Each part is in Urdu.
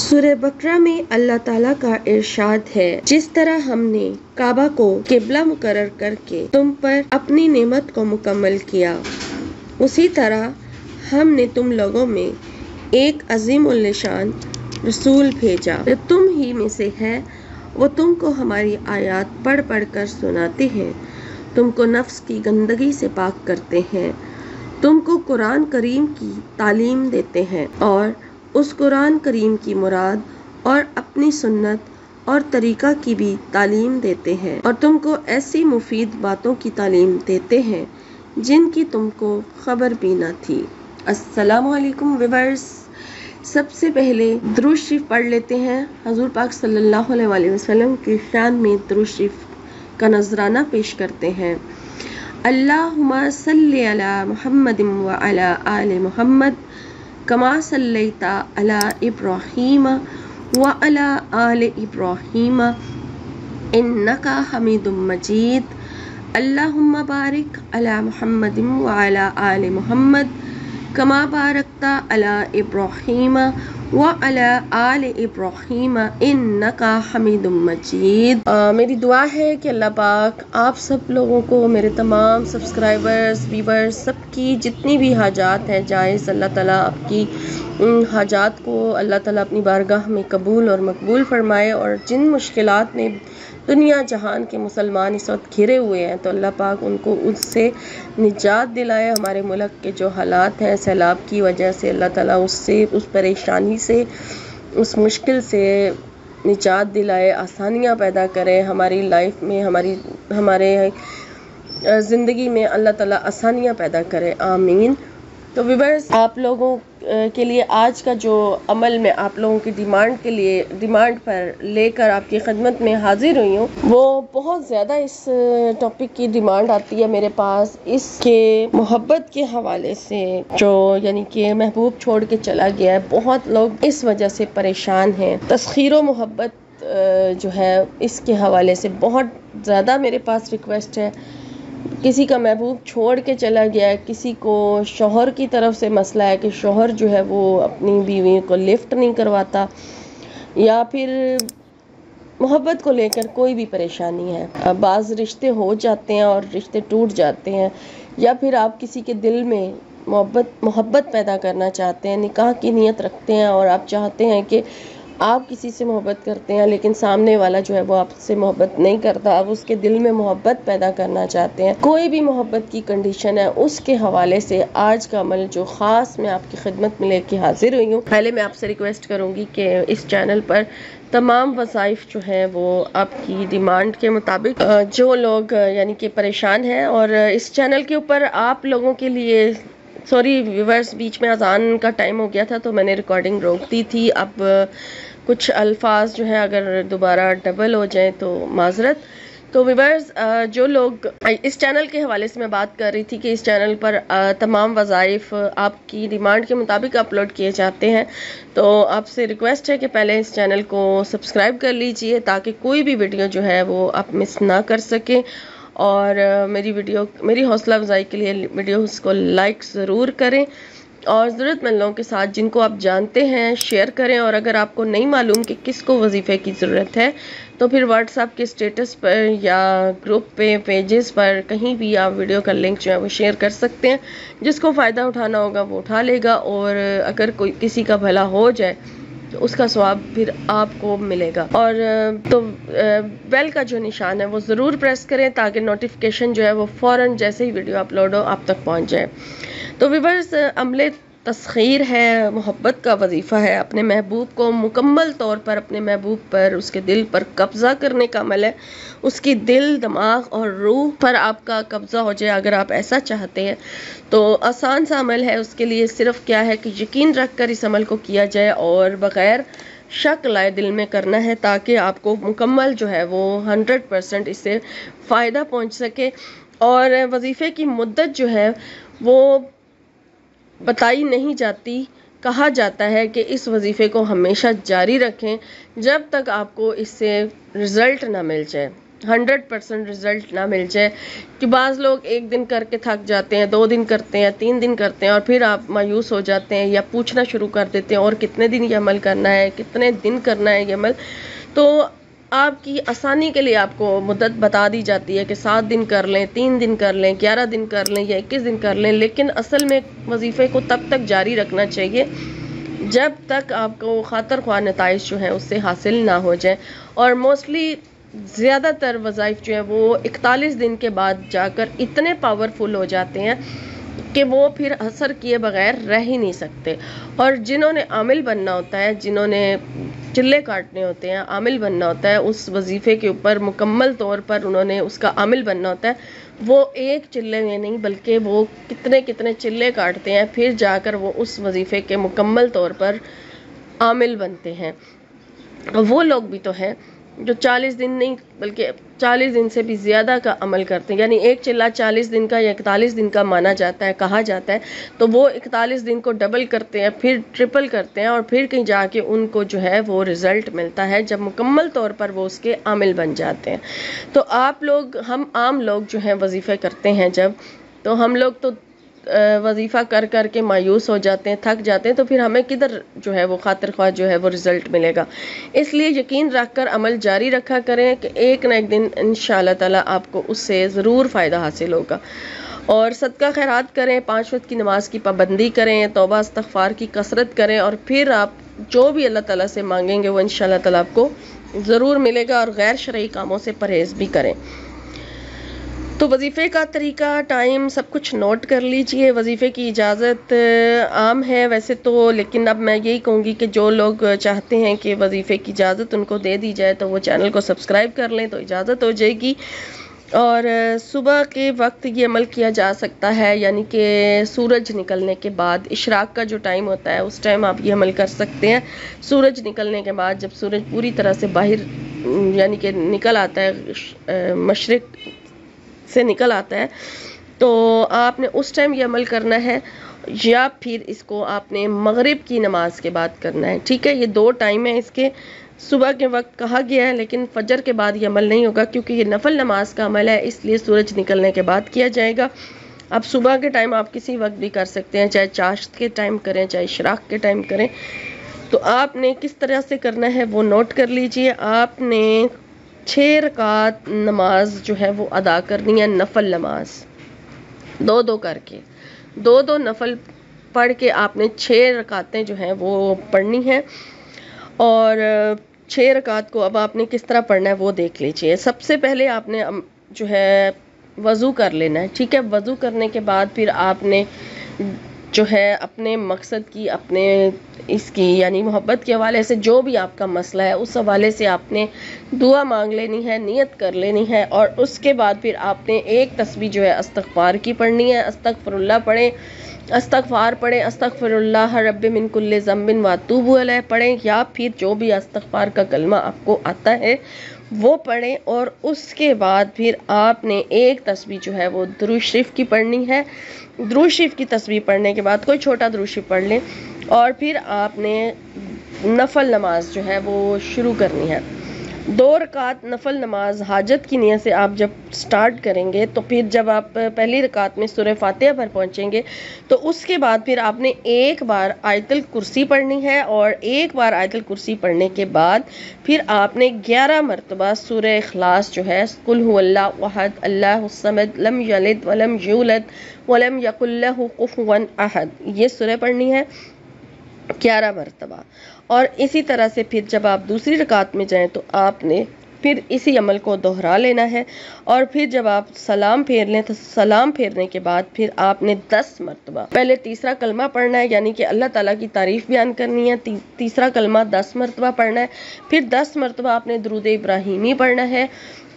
سورہ بقرہ میں اللہ تعالیٰ کا ارشاد ہے، جس طرح ہم نے کعبہ کو قبلہ مقرر کر کے تم پر اپنی نعمت کو مکمل کیا، اسی طرح ہم نے تم لوگوں میں ایک عظیم الشان رسول بھیجا جو تم ہی میں سے ہے۔ وہ تم کو ہماری آیات پڑھ پڑھ کر سناتے ہیں، تم کو نفس کی گندگی سے پاک کرتے ہیں، تم کو قرآن کریم کی تعلیم دیتے ہیں اور اس قرآن کریم کی مراد اور اپنی سنت اور طریقہ کی بھی تعلیم دیتے ہیں، اور تم کو ایسی مفید باتوں کی تعلیم دیتے ہیں جن کی تم کو خبر بھی نہ تھی۔ السلام علیکم ویورز، سب سے پہلے درود شریف پڑھ لیتے ہیں۔ حضور پاک صلی اللہ علیہ وآلہ وسلم کی شان میں درود شریف کا نذرانہ پیش کرتے ہیں۔ اللہم صلی علی محمد وعلی آل محمد کما صلیت علی ابراہیم وعلی آل ابراہیم انک حمید مجید۔ اللہم بارک علی محمد وعلی آل محمد کما بارکت علی ابراہیم وعلی آل ابراہیم انک حمید مجید۔ میری دعا ہے کہ اللہ پاک آپ سب لوگوں کو، میرے تمام سبسکرائبرز، ویورز، سب کی جتنی بھی حاجات ہیں جائز، اللہ تعالیٰ آپ کی حاجات کو اللہ تعالیٰ اپنی بارگاہ میں قبول اور مقبول فرمائے، اور جن مشکلات میں دنیا جہان کے مسلمان اس وقت گھرے ہوئے ہیں تو اللہ پاک ان کو اس سے نجات دلائے۔ ہمارے ملک کے جو حالات ہیں سیلاب کی وجہ سے، اللہ تعالیٰ اس پریشانی سے، اس مشکل سے نجات دلائے، آسانیاں پیدا کرے ہماری لائف میں، ہمارے زندگی میں اللہ تعالیٰ آسانیاں پیدا کرے، آمین۔ تو ویورز، آپ لوگوں کے لیے آج کا جو عمل میں آپ لوگوں کی ڈیمانڈ پر لے کر آپ کی خدمت میں حاضر ہوئی ہوں، وہ بہت زیادہ اس ٹاپک کی ڈیمانڈ آتی ہے میرے پاس، اس کے محبت کے حوالے سے، جو یعنی کہ محبوب چھوڑ کے چلا گیا ہے۔ بہت لوگ اس وجہ سے پریشان ہیں۔ تسخیر و محبت جو ہے اس کے حوالے سے بہت زیادہ میرے پاس ریکویسٹ ہے۔ کسی کا محبوب چھوڑ کے چلا گیا ہے، کسی کو شوہر کی طرف سے مسئلہ ہے کہ شوہر جو ہے وہ اپنی بیوی کو لفٹ نہیں کرواتا، یا پھر محبت کو لے کر کوئی بھی پریشانی ہے۔ بعض رشتے ہو جاتے ہیں اور رشتے ٹوٹ جاتے ہیں، یا پھر آپ کسی کے دل میں محبت پیدا کرنا چاہتے ہیں، نکاح کی نیت رکھتے ہیں اور آپ چاہتے ہیں کہ آپ کسی سے محبت کرتے ہیں لیکن سامنے والا جو ہے وہ آپ سے محبت نہیں کرتا، آپ اس کے دل میں محبت پیدا کرنا چاہتے ہیں، کوئی بھی محبت کی کنڈیشن ہے، اس کے حوالے سے آج کا عمل جو خاص میں آپ کی خدمت میں لے کے حاضر ہوئی ہوں۔ پہلے میں آپ سے ریکویسٹ کروں گی کہ اس چینل پر تمام وظائف جو ہیں وہ آپ کی ڈیمانڈ کے مطابق، جو لوگ یعنی کہ پریشان ہیں، اور اس چینل کے اوپر آپ لوگوں کے لیے، سوری ویورز، بیچ میں اذان کا ٹائم ہو گیا تھا تو میں نے ریکارڈنگ روک دی تھی۔ اب کچھ الفاظ جو ہیں اگر دوبارہ ڈبل ہو جائیں تو معذرت۔ تو ویورز، جو لوگ اس چینل کے حوالے سے میں بات کر رہی تھی کہ اس چینل پر تمام وظائف آپ کی ڈیمانڈ کے مطابق اپلوڈ کیے جاتے ہیں، تو آپ سے ریکویسٹ ہے کہ پہلے اس چینل کو سبسکرائب کر لیجئے تاکہ کوئی بھی ویڈیو جو ہے وہ آپ مس نہ کر سکیں، اور میری حوصلہ افزائی کے لیے ویڈیوز کو لائک ضرور کریں، اور ضرورت مند لوگوں کے ساتھ جن کو آپ جانتے ہیں شیئر کریں، اور اگر آپ کو نہیں معلوم کہ کس کو وظیفے کی ضرورت ہے تو پھر واٹس ایپ کے اسٹیٹس پر یا گروپ پہ، پیجز پر، کہیں بھی آپ ویڈیو کا لنک جو ہے وہ شیئر کر سکتے ہیں۔ جس کو فائدہ اٹھانا ہوگا وہ اٹھا لے گا، اور اگر کوئی کسی کا بھلا ہو جائے تو اس کا ثواب پھر آپ کو ملے گا۔ اور تو بیل کا جو نشان ہے وہ ضرور پریس کریں تاکہ نوٹیفیکیشن جو ہے وہ فوراً جیسے ہی ویڈیو اپلوڈ ہو آپ تک پہنچ جائے۔ تو ویورز، عمل تسخیر ہے، محبت کا وظیفہ ہے، اپنے محبوب کو مکمل طور پر، اپنے محبوب پر، اس کے دل پر قبضہ کرنے کا عمل ہے۔ اس کی دل، دماغ اور روح پر آپ کا قبضہ ہو جائے اگر آپ ایسا چاہتے ہیں تو آسان سا عمل ہے۔ اس کے لیے صرف کیا ہے کہ یقین رکھ کر اس عمل کو کیا جائے اور بغیر شک لائے دل میں کرنا ہے، تاکہ آپ کو مکمل جو ہے وہ 100% اس سے فائدہ پہنچ سکے۔ اور وظیفے کی مدت جو ہے وہ بتائی نہیں جاتی، کہا جاتا ہے کہ اس وظیفے کو ہمیشہ جاری رکھیں جب تک آپ کو اس سے رزلٹ نہ مل جائے۔ 100% رزلٹ نہ مل جائے، کہ بعض لوگ ایک دن کر کے تھک جاتے ہیں، 2 دن کرتے ہیں، 3 دن کرتے ہیں، اور پھر آپ مایوس ہو جاتے ہیں یا پوچھنا شروع کر دیتے ہیں اور کتنے دن یہ عمل کرنا ہے، کتنے دن کرنا ہے یہ عمل. تو آپ کی آسانی کے لیے آپ کو مدت بتا دی جاتی ہے کہ 7 دن کر لیں، 3 دن کر لیں، 11 دن کر لیں یا 21 دن کر لیں، لیکن اصل میں وظیفے کو تب تک جاری رکھنا چاہیے جب تک آپ کو خاطر خواہ نتائج جو ہیں اس سے حاصل نہ ہو جائیں. اور موسٹلی زیادہ تر وظائف جو ہیں وہ 41 دن کے بعد جا کر اتنے پاورفل ہو جاتے ہیں کہ وہ پھر اثر کیے بغیر رہ ہی نہیں سکتے. اور جنہوں نے عامل بننا ہوتا ہے، جنہوں نے چلے کاٹنے ہوتے ہیں، عامل بننا ہوتا ہے اس وظیفے کے اوپر، مکمل طور پر انہوں نے اس کا عامل بننا ہوتا ہے، وہ ایک چلے میں نہیں بلکہ وہ کتنے کتنے چلے کاٹتے ہیں، پھر جا کر وہ اس وظیفے کے مکمل طور پر عامل بنتے ہیں. وہ لوگ بھی تو ہیں جو 40 دن نہیں بلکہ 40 دن سے بھی زیادہ کا عمل کرتے ہیں، یعنی ایک چلہ 40 دن کا یا 41 دن کا مانا جاتا ہے، کہا جاتا ہے، تو وہ 41 دن کو ڈبل کرتے ہیں، پھر ٹرپل کرتے ہیں، اور پھر کہیں جا کے ان کو جو ہے وہ رزلٹ ملتا ہے جب مکمل طور پر وہ اس کے عامل بن جاتے ہیں. تو آپ لوگ، ہم عام لوگ جو ہیں وظیفے کرتے ہیں جب، تو ہم لوگ تو وظیفہ کر کر کے مایوس ہو جاتے ہیں، تھک جاتے ہیں، تو پھر ہمیں کدھر جو ہے وہ خاطر خواہ جو ہے وہ رزلٹ ملے گا. اس لیے یقین رکھ کر عمل جاری رکھا کریں کہ ایک نہ ایک دن انشاءاللہ تعالیٰ آپ کو اس سے ضرور فائدہ حاصل ہوگا. اور صدقہ خیرات کریں، 5 وقت کی نماز کی پابندی کریں، توبہ استغفار کی کثرت کریں، اور پھر آپ جو بھی اللہ تعالیٰ سے مانگیں گے وہ انشاءاللہ تعالیٰ آپ کو ضرور ملے گا. اور غیر شرعی کاموں سے پرہیز بھی کریں. تو وظیفے کا طریقہ، ٹائم، سب کچھ نوٹ کر لیجئے. وظیفے کی اجازت عام ہے ویسے تو، لیکن اب میں یہی کہوں گی کہ جو لوگ چاہتے ہیں کہ وظیفے کی اجازت ان کو دے دی جائے تو وہ چینل کو سبسکرائب کر لیں تو اجازت ہو جائے گی. اور صبح کے وقت یہ عمل کیا جا سکتا ہے، یعنی کہ سورج نکلنے کے بعد، اشراق کا جو ٹائم ہوتا ہے اس ٹائم آپ یہ عمل کر سکتے ہیں. سورج نکلنے کے بعد جب سورج پوری طرح سے باہر یعنی کہ نکل آتا ہے، مشرق سے نکل آتا ہے، تو آپ نے اس ٹائم یہ عمل کرنا ہے، یا پھر اس کو آپ نے مغرب کی نماز کے بعد کرنا ہے. ٹھیک ہے، یہ 2 ٹائم ہیں اس کے. صبح کے وقت کہا گیا ہے لیکن فجر کے بعد یہ عمل نہیں ہوگا کیونکہ یہ نفل نماز کا عمل ہے، اس لیے سورج نکلنے کے بعد کیا جائے گا. اب صبح کے ٹائم آپ کسی وقت بھی کر سکتے ہیں، چاہے چاشت کے ٹائم کریں، چاہے اشراق کے ٹائم کریں. تو آپ نے کس طرح سے کرنا ہے وہ نوٹ کر لیجئے. آپ نے 6 رکعت نماز جو ہے وہ ادا کرنی ہے، نفل نماز 2 کر کے، 2 نفل پڑھ کے آپ نے 6 رکعتیں جو ہیں وہ پڑھنی ہیں. اور 6 رکعت کو اب آپ نے کس طرح پڑھنا ہے وہ دیکھ لیجئے. سب سے پہلے آپ نے جو ہے وضو کر لینا ہے. ٹھیک ہے، وضو کرنے کے بعد پھر آپ نے جو ہے اپنے مقصد کی، اپنے اس کی یعنی محبت کے حوالے سے جو بھی آپ کا مسئلہ ہے اس حوالے سے آپ نے دعا مانگ لینی ہے، نیت کر لینی ہے. اور اس کے بعد پھر آپ نے ایک تسبیح جو ہے استغفار کی پڑھنی ہے. استغفر اللہ پڑھیں، استغفار پڑھیں، استغفر اللہ رب من کل ذنب واتوب الیہ پڑھیں، یا پھر جو بھی استغفار کا کلمہ آپ کو آتا ہے وہ پڑھیں. اور اس کے بعد پھر آپ نے ایک تسبیح جو ہے وہ درود شریف کی پڑھنی ہے. درود شریف کی تسبیح پڑھنے کے بعد کوئی چھوٹا درود شریف پڑھ لیں، اور پھر آپ نے نفل نماز جو ہے وہ شروع کرنی ہے. 2 رکعت نفل نماز حاجت کی نیت سے آپ جب سٹارٹ کریں گے تو پھر جب آپ پہلی رکعت میں سورہ فاتحہ پر پہنچیں گے تو اس کے بعد پھر آپ نے ایک بار آیت الکرسی پڑھنی ہے، اور ایک بار آیت الکرسی پڑھنے کے بعد پھر آپ نے 11 مرتبہ سورہ اخلاص جو ہے، قل هو اللہ احد اللہ الصمد لم یلد ولم یولد ولم یکن لہ کفوا احد، یہ سورہ پڑھنی ہے 11 مرتبہ. اور اسی طرح سے پھر جب آپ دوسری رکعت میں جائیں تو آپ نے پھر اسی عمل کو دہرا لینا ہے. اور پھر جب آپ سلام پھیر لیں تو سلام پھیرنے کے بعد پھر آپ نے 10 مرتبہ پہلے تیسرا کلمہ پڑھنا ہے، یعنی کہ اللہ تعالیٰ کی تعریف بیان کرنی ہے. تیسرا کلمہ 10 مرتبہ پڑھنا ہے. پھر 10 مرتبہ آپ نے درود ابراہیمی پڑھنا ہے.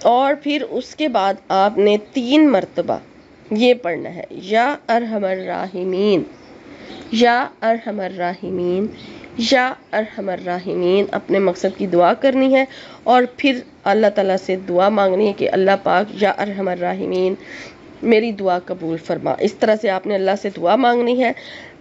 اور پھر اس کے بعد آپ نے 3 مرتبہ یہ پڑھنا ہے، یا ارحم الراحمین، یا ارحم الراحمین، یا ارحم الراحمین. اپنے مقصد کی دعا کرنی ہے اور پھر اللہ تعالیٰ سے دعا مانگنی ہے کہ اللہ پاک یا ارحم الراحمین میری دعا قبول فرما. اس طرح سے آپ نے اللہ سے دعا مانگنی ہے.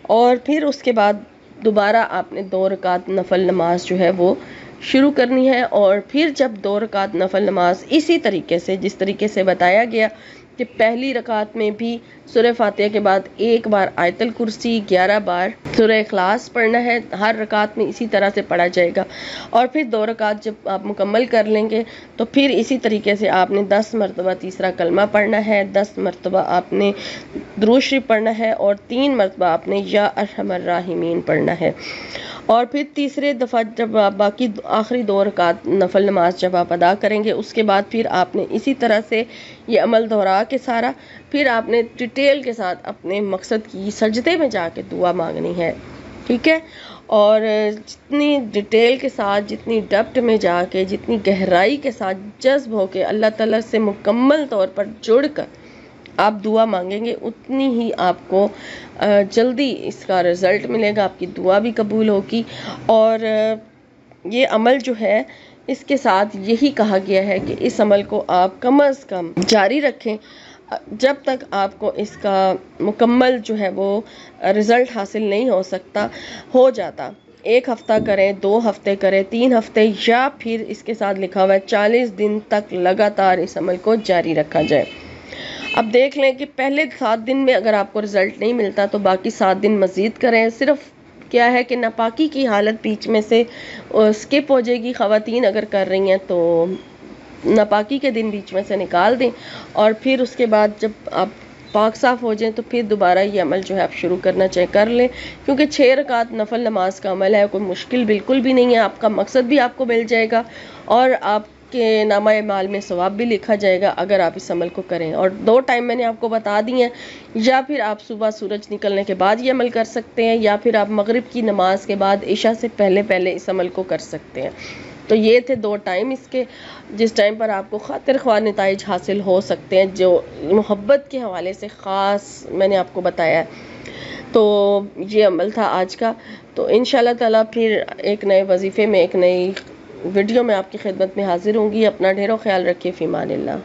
اور پھر اس کے بعد دوبارہ آپ نے 2 رکعت نفل نماز جو ہے وہ شروع کرنی ہے، اور پھر جب 2 رکعت نفل نماز اسی طریقے سے جس طریقے سے بتایا گیا کہ پہلی رکعت میں بھی سورہ فاتحہ کے بعد 1 بار آیت الکرسی، 11 بار سورہ اخلاص پڑھنا ہے، ہر رکعت میں اسی طرح سے پڑھا جائے گا، اور پھر 2 رکعت جب آپ مکمل کر لیں گے تو پھر اسی طریقے سے آپ نے 10 مرتبہ تیسرا کلمہ پڑھنا ہے، 10 مرتبہ آپ نے درود شریف پڑھنا ہے، اور 3 مرتبہ آپ نے یا ارحم الراحمین پڑھنا ہے۔ اور پھر تیسرے دفعہ جب آپ باقی آخری 2 رکعت نفل نماز جب آپ ادا کریں گے، اس کے بعد پھر آپ نے اسی طرح سے یہ عمل دہرا کے سارا پھر آپ نے ڈیٹیل کے ساتھ اپنے مقصد کی سجدے میں جا کے دعا مانگنی ہے، ٹھیک ہے؟ اور جتنی ڈیٹیل کے ساتھ، جتنی ڈپتھ میں جا کے، جتنی گہرائی کے ساتھ جذب ہو کے اللہ تعالیٰ سے مکمل طور پر جڑ کر آپ دعا مانگیں گے، اتنی ہی آپ کو جلدی اس کا رزلٹ ملے گا، آپ کی دعا بھی قبول ہوگی۔ اور یہ عمل جو ہے اس کے ساتھ یہی کہا گیا ہے کہ اس عمل کو آپ کم از کم جاری رکھیں جب تک آپ کو اس کا مکمل جو ہے وہ رزلٹ حاصل نہیں ہو جاتا۔ 1 ہفتہ کریں، 2 ہفتے کریں، 3 ہفتے، یا پھر اس کے ساتھ لکھا ہوا ہے 40 دن تک لگاتار اس عمل کو جاری رکھا جائے۔ اب دیکھ لیں کہ پہلے 7 دن میں اگر آپ کو رزلٹ نہیں ملتا تو باقی 7 دن مزید کریں۔ صرف کیا ہے کہ ناپاکی کی حالت بیچ میں سے سکپ ہو جائے گی، خواتین اگر کر رہی ہیں تو ناپاکی کے دن بیچ میں سے نکال دیں، اور پھر اس کے بعد جب آپ پاک صاف ہو جائیں تو پھر دوبارہ یہ عمل جو ہے آپ شروع کرنا چاہے کر لیں، کیونکہ 6 رکعت نفل نماز کا عمل ہے، کوئی مشکل بالکل بھی نہیں ہے، آپ کا مقصد بھی آپ کو مل جائے گا، اور آپ کے نامہ اعمال میں ثواب بھی لکھا جائے گا اگر آپ اس عمل کو کریں۔ اور 2 ٹائم میں نے آپ کو بتا دی ہیں، یا پھر آپ صبح سورج نکلنے کے بعد یہ عمل کر سکتے ہیں، یا پھر آپ مغرب کی نماز کے بعد عشاء سے پہلے اس عمل کو کر سکتے ہیں۔ تو یہ تھے 2 ٹائم اس کے، جس ٹائم پر آپ کو خاطر خواہ نتائج حاصل ہو سکتے ہیں، جو محبت کے حوالے سے خاص میں نے آپ کو بتایا ہے۔ تو یہ عمل تھا آج کا، تو انشاءاللہ تعالیٰ پھر ایک نئے وظیفے میں، ایک نئی ویڈیو میں آپ کی خدمت میں حاضر ہوں گی۔ اپنا ڈھیروں خیال رکھیے، فی امان اللہ۔